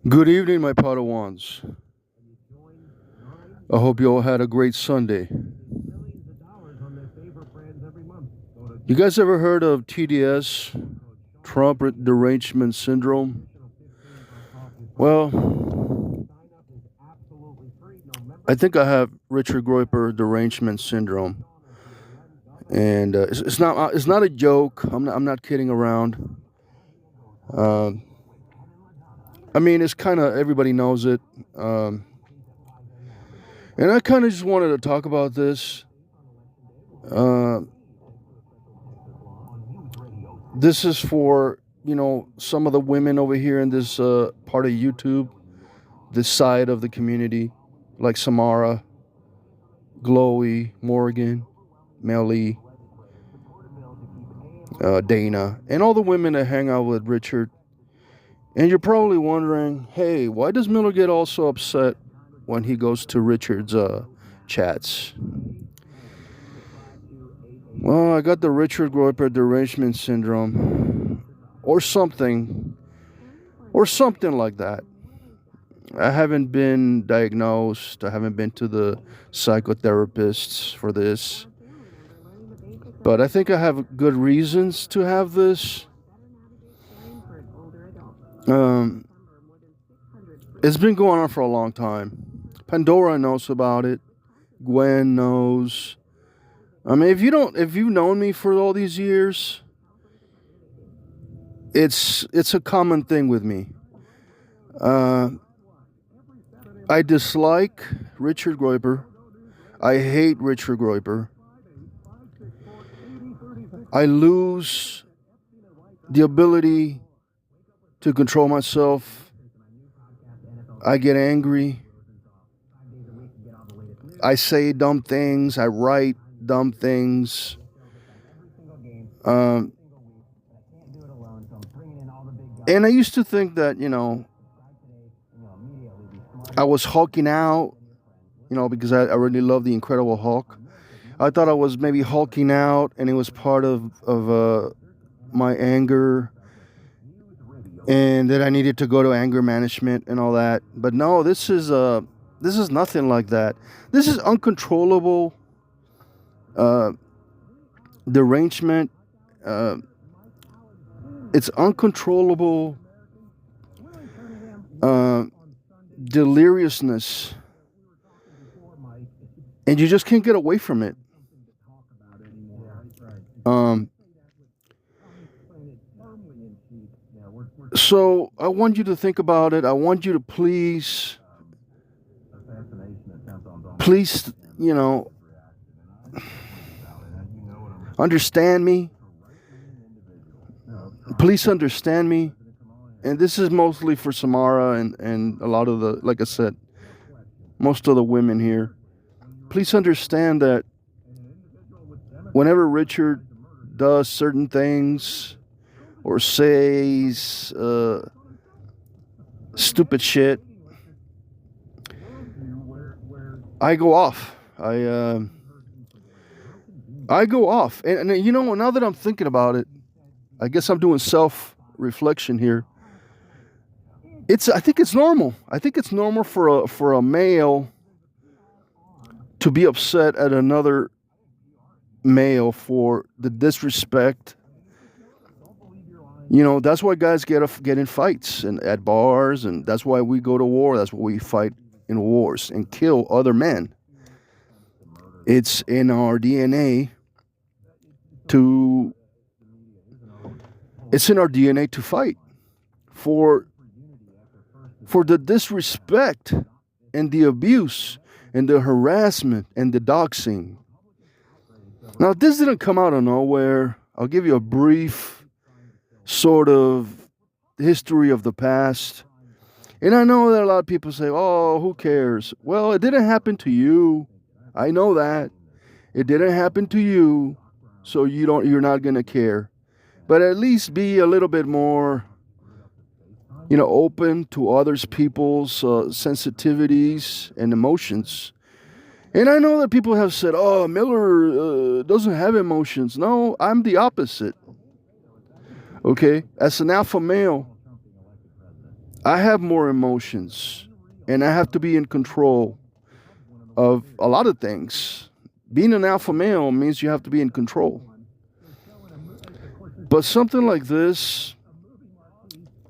Good evening, my Padawans. I hope you all had a great Sunday. You guys ever heard of TDS, Trump Derangement Syndrome? Well, I think I have Richard Groyper Derangement Syndrome, and it's not a joke. I'm not kidding around. I mean, it's kind of everybody knows it. And I kind of just wanted to talk about this. This is for, some of the women over here in this part of YouTube, this side of the community, like Samara, Glowy, Morgan, Melly, Dana, and all the women that hang out with Richard. And you're probably wondering, hey, why does Miller get all so upset when he goes to Richard's chats? Well, I got the Richard Groyper derangement syndrome, or something like that. I haven't been diagnosed. I haven't been to the psychotherapists for this. But I think I have good reasons to have this. It's been going on for a long time. Pandora knows about it. Gwen knows. I mean, if you've known me for all these years, it's a common thing with me. I dislike Richard Groyper. I hate Richard Groyper. I lose the ability to control myself. I get angry. I say dumb things. I write dumb things. And I used to think that, I was hulking out, because I really love the Incredible Hulk. I thought I was maybe hulking out, and it was part of my anger, and that I needed to go to anger management and all that. But no, this is nothing like that. This is uncontrollable derangement. It's uncontrollable deliriousness, and you just can't get away from it. So I want you to think about it. I want you to please, understand me. Please understand me. And this is mostly for Samara and a lot of the, like I said, most of the women here. Please understand that whenever Richard does certain things or says stupid shit, I go off. I go off. And now that I'm thinking about it, I guess I'm doing self-reflection here. I think it's normal. I think it's normal for a male to be upset at another male for the disrespect. That's why guys get in fights and at bars, and that's why we go to war. That's why we fight in wars and kill other men. It's in our DNA to fight for the disrespect and the abuse and the harassment and the doxing. Now, this didn't come out of nowhere. I'll give you a brief sort of history of the past. And I know that a lot of people say, oh, who cares? Well, it didn't happen to you. I know that. It didn't happen to you, so you're not going to care. But at least be a little bit more open to others people's sensitivities and emotions. And I know that people have said, oh, Miller doesn't have emotions. No, I'm the opposite. Okay? As an alpha male, I have more emotions, and I have to be in control of a lot of things. Being an alpha male means you have to be in control. But something like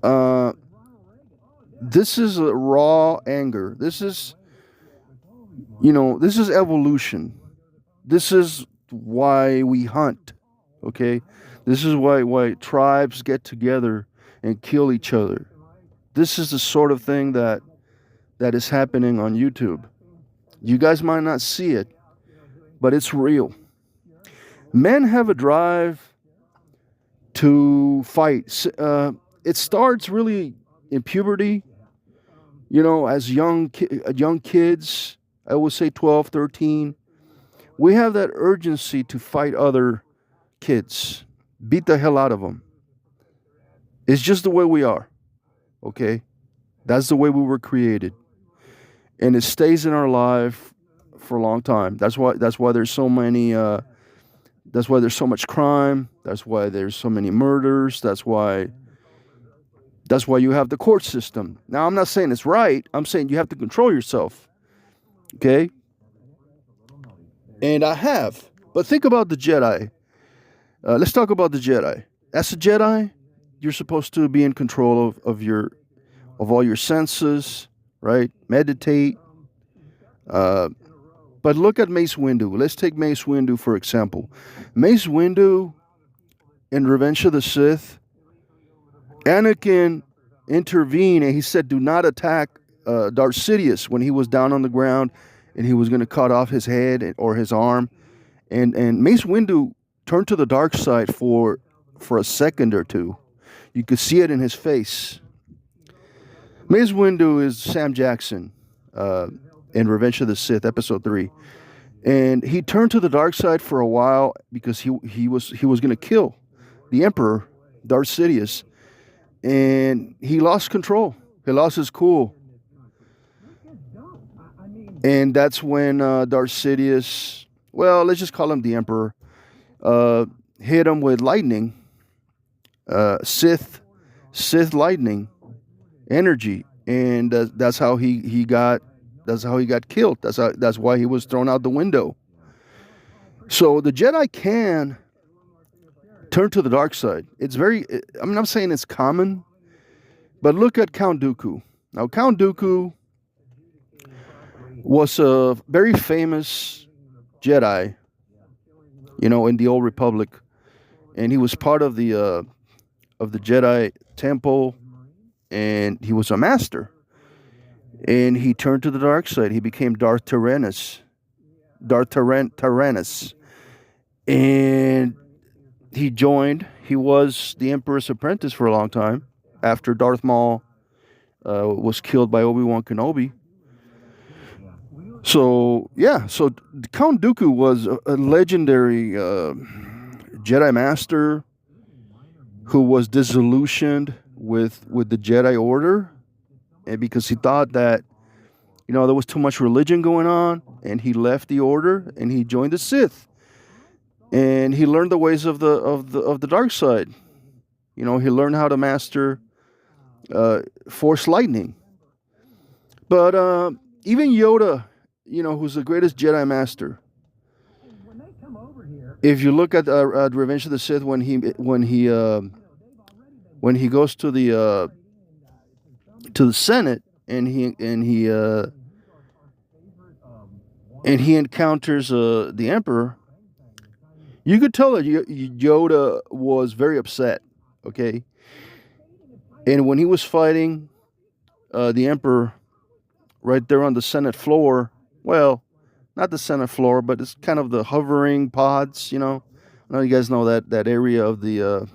uh, this is a raw anger. This is evolution. This is why we hunt. Okay, this is why tribes get together and kill each other. This is the sort of thing that is happening on YouTube. You guys might not see it, but it's real. Men have a drive to fight. It starts really in puberty, as young kids. I would say 12, 13. We have that urgency to fight other kids, beat the hell out of them. It's just the way we are, okay? That's the way we were created. And it stays in our life for a long time. That's why there's so many that's why there's so much crime. That's why there's so many murders. That's why you have the court system. Now, I'm not saying it's right. I'm saying you have to control yourself. Okay? And I have. But think about the Jedi. Let's talk about the Jedi. As a Jedi, you're supposed to be in control of all your senses, right? Meditate. But look at Mace Windu. Let's take Mace Windu for example. Mace Windu in Revenge of the Sith, Anakin intervened and he said, "Do not attack Darth Sidious," when he was down on the ground and he was going to cut off his head or his arm. And Mace Windu turned to the dark side for a second or two. You could see it in his face. Mace Windu is Sam Jackson in Revenge of the Sith, Episode 3. And he turned to the dark side for a while because he was going to kill the Emperor, Darth Sidious. And he lost control. He lost his cool. And that's when Darth Sidious, well, let's just call him the Emperor, hit him with lightning, Sith lightning energy, and that's how he got killed. That's why he was thrown out the window. So the Jedi can turn to the dark side. It's I'm not saying it's common, but look at Count Dooku. Now, Count Dooku was a very famous Jedi, in the Old Republic, and he was part of the Jedi Temple, and he was a master. And he turned to the dark side. He became Darth Tyrannus. And he was the Emperor's apprentice for a long time after Darth Maul was killed by Obi-Wan Kenobi. So Count Dooku was a legendary Jedi Master who was disillusioned with the Jedi Order, and because he thought that there was too much religion going on, and he left the Order and he joined the Sith, and he learned the ways of the dark side. He learned how to master Force lightning. But even Yoda, who's the greatest Jedi Master, if you look at Revenge of the Sith, when he goes to the Senate and he encounters the Emperor, you could tell that Yoda was very upset. Okay, and when he was fighting the Emperor right there on the Senate floor, well, not the Senate floor, but it's kind of the hovering pods. I know you guys know that area of the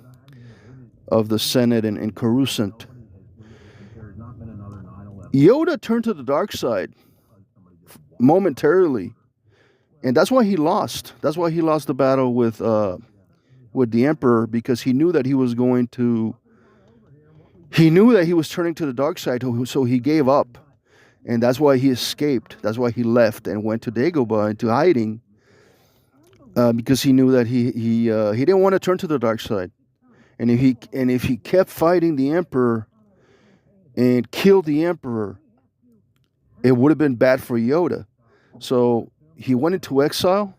Senate in Coruscant. Yoda turned to the dark side momentarily, and that's why he lost. That's why he lost the battle with the Emperor, because he knew that he was turning to the dark side, so he gave up, and that's why he escaped. That's why he left and went to Dagobah into hiding, because he knew that he didn't want to turn to the dark side, and if he kept fighting the Emperor and killed the Emperor, it would have been bad for Yoda. So he went into exile,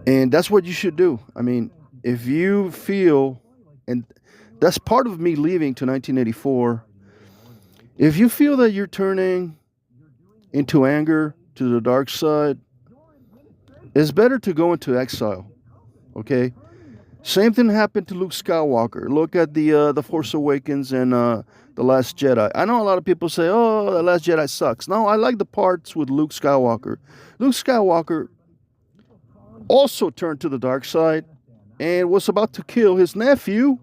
and that's what you should do. I mean, if you feel, and that's part of me leaving to 1984, if you feel that you're turning into anger to the dark side, it's better to go into exile. Okay? Same thing happened to Luke Skywalker. Look at the Force Awakens and the Last Jedi. I know a lot of people say, "Oh, the Last Jedi sucks." No, I like the parts with Luke Skywalker. Luke Skywalker also turned to the dark side and was about to kill his nephew,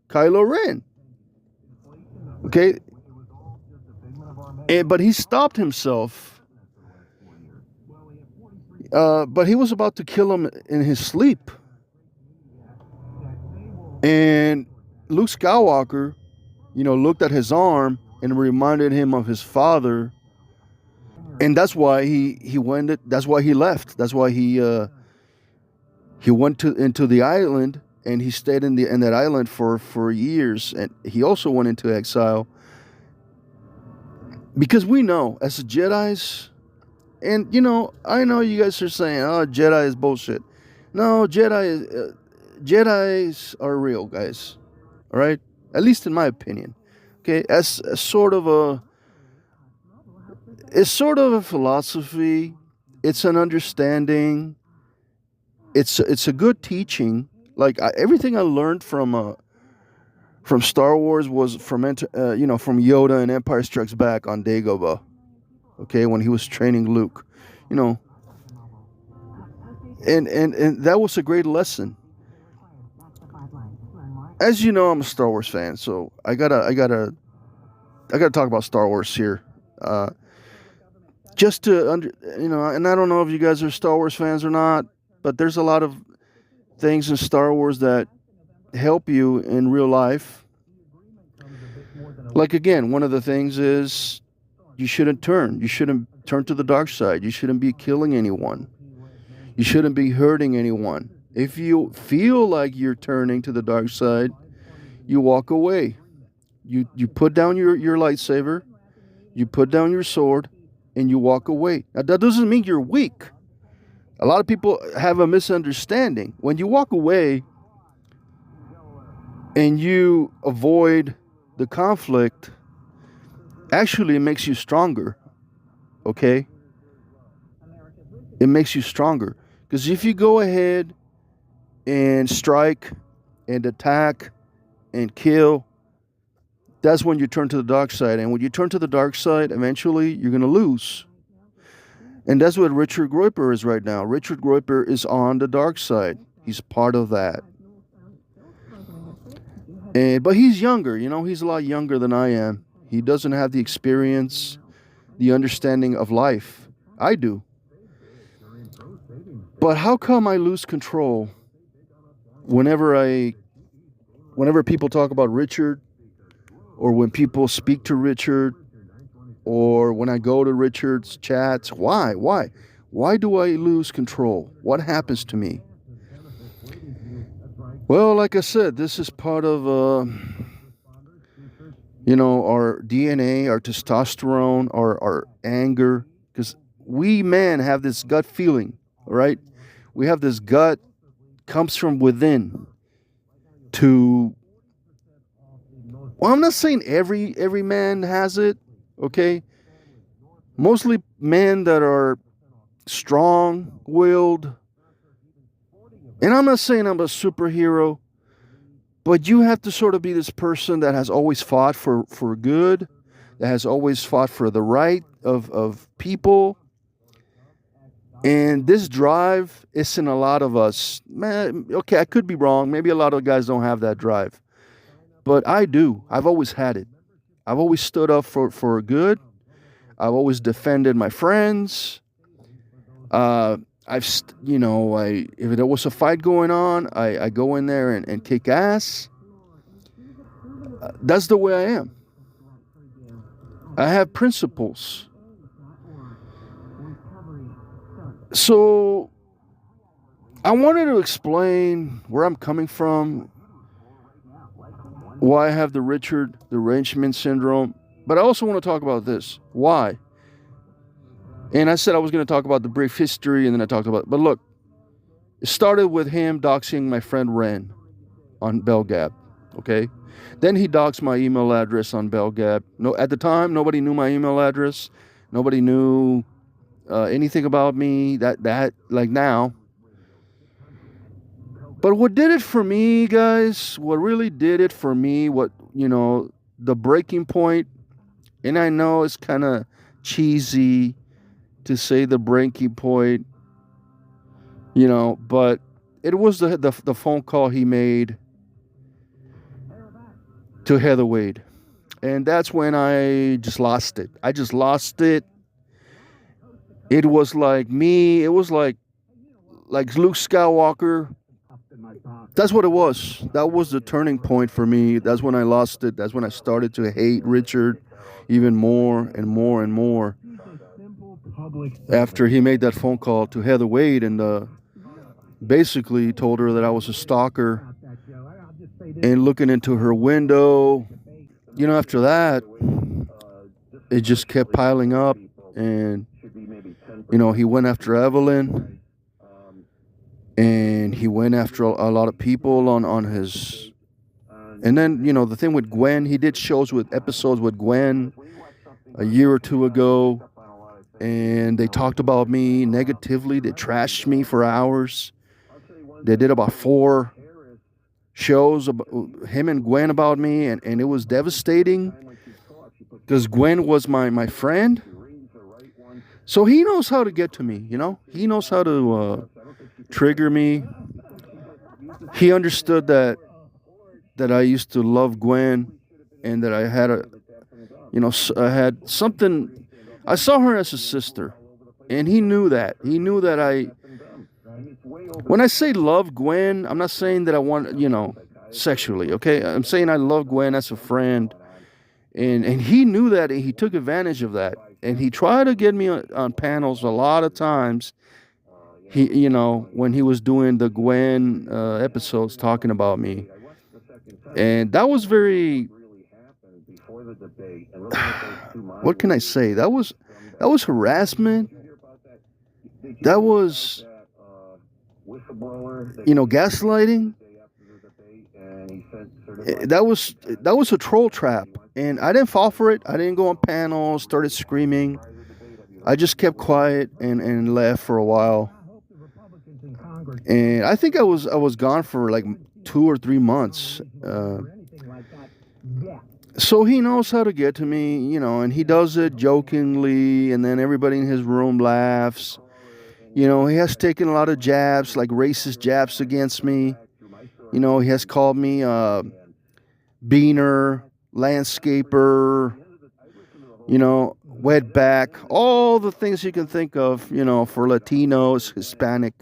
Kylo Ren. Okay, but he stopped himself. But he was about to kill him in his sleep. And Luke Skywalker, looked at his arm and reminded him of his father, and that's why he went. That's why he left. That's why he went into the island, and he stayed in that island for years. And he also went into exile because we know as the Jedi's, and I know you guys are saying, "Oh, Jedi is bullshit." No, Jedi's are real, guys. All right, at least in my opinion. Okay, as sort of it's sort of a philosophy. It's an understanding. It's a good teaching. Like everything I learned from Star Wars was from from Yoda and Empire Strikes Back on Dagobah. Okay, when he was training Luke, you know, and that was a great lesson. As you know, I'm a Star Wars fan, so I gotta talk about Star Wars here. Just to and I don't know if you guys are Star Wars fans or not, but there's a lot of things in Star Wars that help you in real life. Like again, one of the things is you shouldn't turn. You shouldn't turn to the dark side. You shouldn't be killing anyone. You shouldn't be hurting anyone. If you feel like you're turning to the dark side, you walk away. You put down your lightsaber, you put down your sword, and you walk away. Now that doesn't mean you're weak. A lot of people have a misunderstanding. When you walk away and you avoid the conflict, actually it makes you stronger. Okay? It makes you stronger. Because if you go ahead and strike and attack and kill, that's when you turn to the dark side. And when you turn to the dark side, eventually you're going to lose. And that's what Richard Groyper is right now. Richard Groyper is on the dark side. He's part of that. But he's younger, he's a lot younger than I am. He doesn't have the experience, the understanding of life. I do. But how come I lose control whenever people talk about Richard, or when people speak to Richard, or when I go to Richard's chats? Why? Why do I lose control? What happens to me? Well, like I said, this is part of our DNA, our testosterone, our anger, because we men have this gut feeling, right? We have this gut comes from within to. Well, I'm not saying every man has it, okay? Mostly men that are strong-willed. And I'm not saying I'm a superhero, but you have to sort of be this person that has always fought for good, that has always fought for the right of people. And this drive is in a lot of us. Man, okay, I could be wrong. Maybe a lot of guys don't have that drive. But I do. I've always had it. I've always stood up for good. I've always defended my friends. If there was a fight going on, I go in there and kick ass. That's the way I am. I have principles. So I wanted to explain where I'm coming from why I have the Richard Derangement syndrome. But I also want to talk about this. Why? And I said I was going to talk about the brief history, and then I talked about it. But look, it started with him doxing my friend Ren on BellGap, okay? Then he doxed my email address on BellGap. No, at the time, nobody knew my email address. Nobody knew anything about me, that like now. But what did it for me, guys, what really did it for me, the breaking point, and I know it's kind of cheesy to say the breaking point, but it was the phone call he made to Heather Wade. And that's when I just lost it. I just lost it. It was like me. It was like Luke Skywalker. That's what it was. That was the turning point for me. That's when I lost it. That's when I started to hate Richard even more and more and more. After he made that phone call to Heather Wade and basically told her that I was a stalker and looking into her window. After that, it just kept piling up, and he went after Evelyn, and he went after a lot of people on his. And then the thing with Gwen, he did episodes with Gwen a year or two ago, and they talked about me negatively. They trashed me for hours. They did about 4 shows about him and Gwen about me, and it was devastating because Gwen was my friend. So he knows how to get to me, he knows how to trigger me. He understood that I used to love Gwen, and that I had I had something. I saw her as a sister, and he knew that. He knew that when I say love Gwen, I'm not saying that I want, sexually, okay? I'm saying I love Gwen as a friend. And he knew that, and he took advantage of that. And he tried to get me on panels a lot of times. He, when he was doing the Gwen episodes talking about me. And that was very, what can I say? That was harassment. That was, gaslighting. That was a troll trap, and I didn't fall for it. I didn't go on panels, started screaming. I just kept quiet and left for a while. And I think I was gone for like 2 or 3 months. So he knows how to get to me, and he does it jokingly, and then everybody in his room laughs. He has taken a lot of jabs, like racist jabs against me. He has called me beaner, landscaper, wetback, all the things you can think of, for Latinos, Hispanic,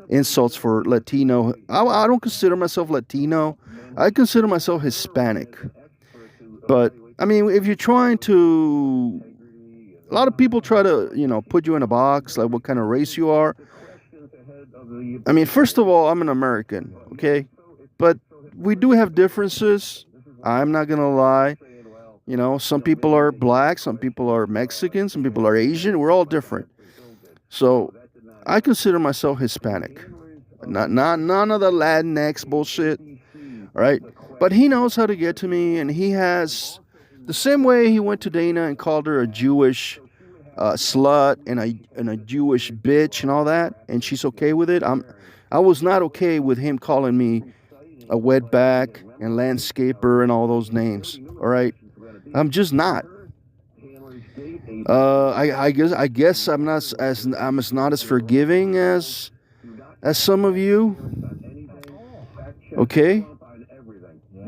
insults for Latino. I don't consider myself Latino. I consider myself Hispanic. But, I mean, if you're trying to... A lot of people try to, put you in a box, like what kind of race you are. I mean, first of all, I'm an American, okay? But we do have differences. I'm not going to lie. Some people are black, some people are Mexican, some people are Asian. We're all different. So I consider myself Hispanic. None of the Latinx bullshit, all right? But he knows how to get to me, and he has... The same way he went to Dana and called her a Jewish slut and a Jewish bitch and all that, and she's okay with it. I was not okay with him calling me a wetback and landscaper and all those names. All right, I'm just not. I guess I'm not as forgiving as some of you. Okay,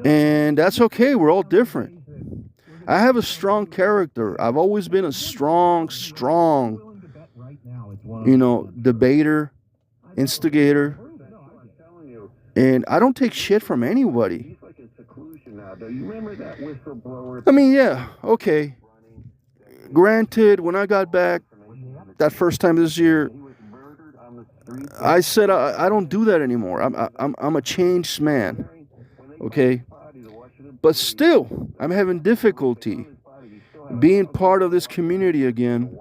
and that's okay. We're all different. I have a strong character. I've always been a strong, debater, instigator. And I don't take shit from anybody. I mean, yeah, okay. Granted, when I got back that first time this year, I said I don't do that anymore. I'm a changed man. Okay? But still, I'm having difficulty being part of this community again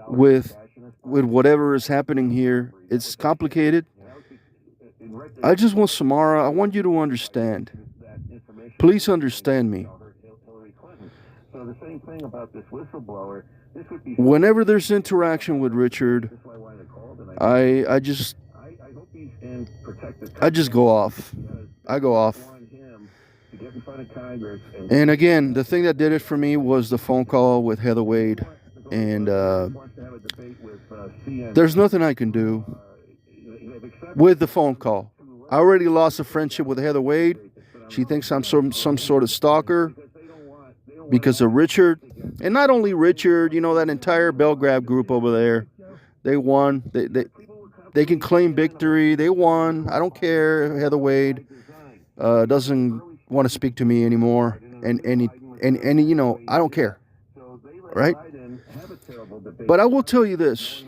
with whatever is happening here. It's complicated. I just want Samara, I want you to understand. Please understand me. Whenever there's interaction with Richard, I just go off. I go off. And again, the thing that did it for me was the phone call with Heather Wade. And there's nothing I can do with the phone call. I already lost a friendship with Heather Wade. She thinks I'm some sort of stalker because of Richard. And not only Richard, that entire Belgrade group over there. They won. They can claim victory. They won. I don't care. Heather Wade doesn't want to speak to me anymore. And I don't care. Right? But I will tell you this.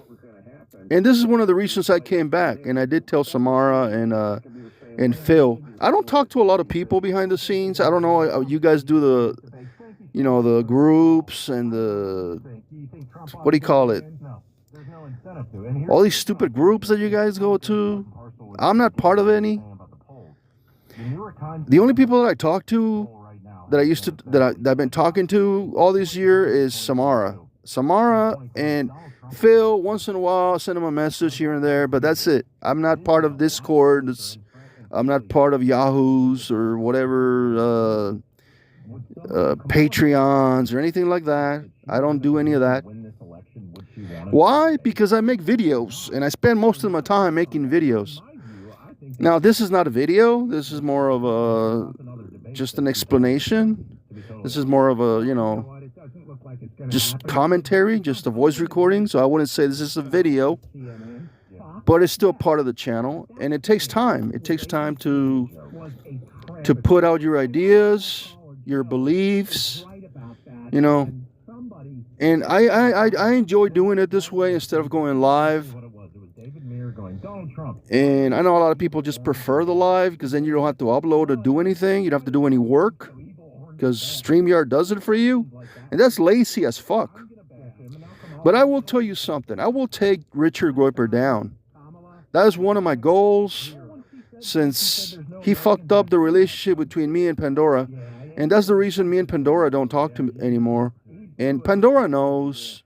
And this is one of the reasons I came back. And I did tell Samara and Phil. I don't talk to a lot of people behind the scenes. I don't know. You guys do the groups and what do you call it? All these stupid groups that you guys go to. I'm not part of any. The only people that I talk to that I've been talking to all this year is Samara and Phil. Once in a while, I'll send him a message here and there, but that's it. I'm not part of Discord. I'm not part of Yahoo's or whatever Patreons or anything like that. I don't do any of that. Why? Because I make videos, and I spend most of my time making videos. Now, this is not a video. This is more of just an explanation. This is more of just commentary, just a voice recording. So I wouldn't say this is a video, but it's still part of the channel, and it takes time. It takes time to put out your ideas, your beliefs, And I enjoy doing it this way instead of going live. And I know a lot of people just prefer the live because then you don't have to upload or do anything. You don't have to do any work because StreamYard does it for you. And that's lazy as fuck. But I will tell you something. I will take Richard Groyper down. That is one of my goals since he fucked up the relationship between me and Pandora. And that's the reason me and Pandora don't talk to anymore. And Pandora knows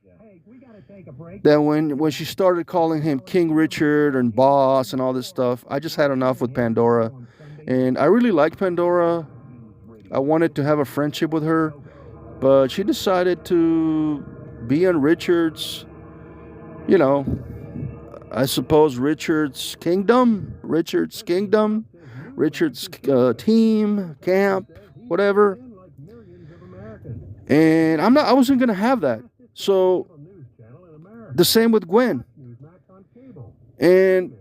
that when she started calling him King Richard and boss and all this stuff, I just had enough with Pandora. And I really like Pandora. I wanted to have a friendship with her, but she decided to be on Richard's, I suppose Richard's kingdom, Richard's team, camp, whatever. And I wasn't going to have that. So the same with Gwen. And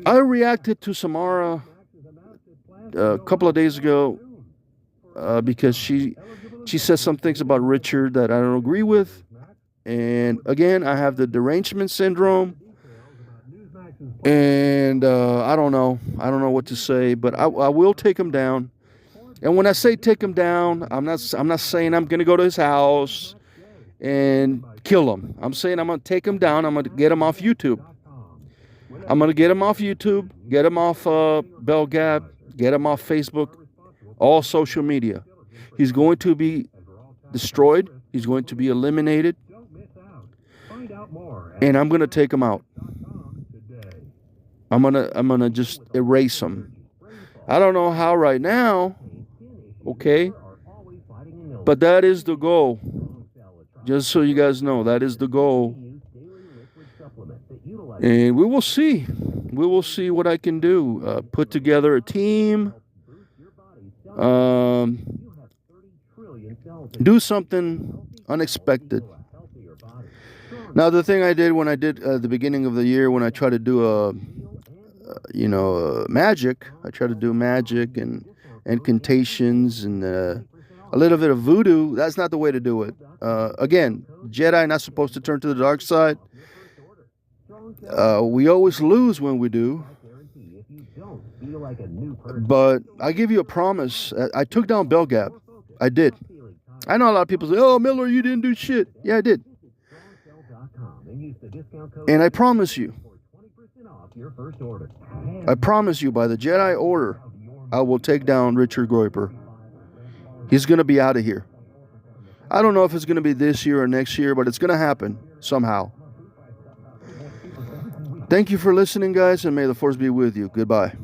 I reacted to Samara a couple of days ago because she says some things about Richard that I don't agree with. And again, I have the derangement syndrome. And I don't know what to say, but I will take him down. And when I say take him down, I'm not saying I'm going to go to his house and kill him. I'm saying I'm going to take him down. I'm going to get him off YouTube. I'm going to get him off YouTube, get him off Belgab, get him off Facebook, all social media. He's going to be destroyed. He's going to be eliminated. And I'm going to take him out. I'm going to just erase him. I don't know how right now. Okay, but that is the goal. Just so you guys know, that is the goal. And we will see. We will see what I can do. Put together a team. Do something unexpected. Now, the thing I did when I did the beginning of the year, when I tried to do magic, I tried to do magic and incantations and a little bit of voodoo. That's not the way to do it. Again, Jedi not supposed to turn to the dark side. We always lose when we do. But I give you a promise. I took down Bell Gap. I did. I know a lot of people say, "Oh, Miller, you didn't do shit." Yeah, I did. And I promise you, by the Jedi Order, I will take down Richard Groyper. He's going to be out of here. I don't know if it's going to be this year or next year, but it's going to happen somehow. Thank you for listening, guys, and may the Force be with you. Goodbye.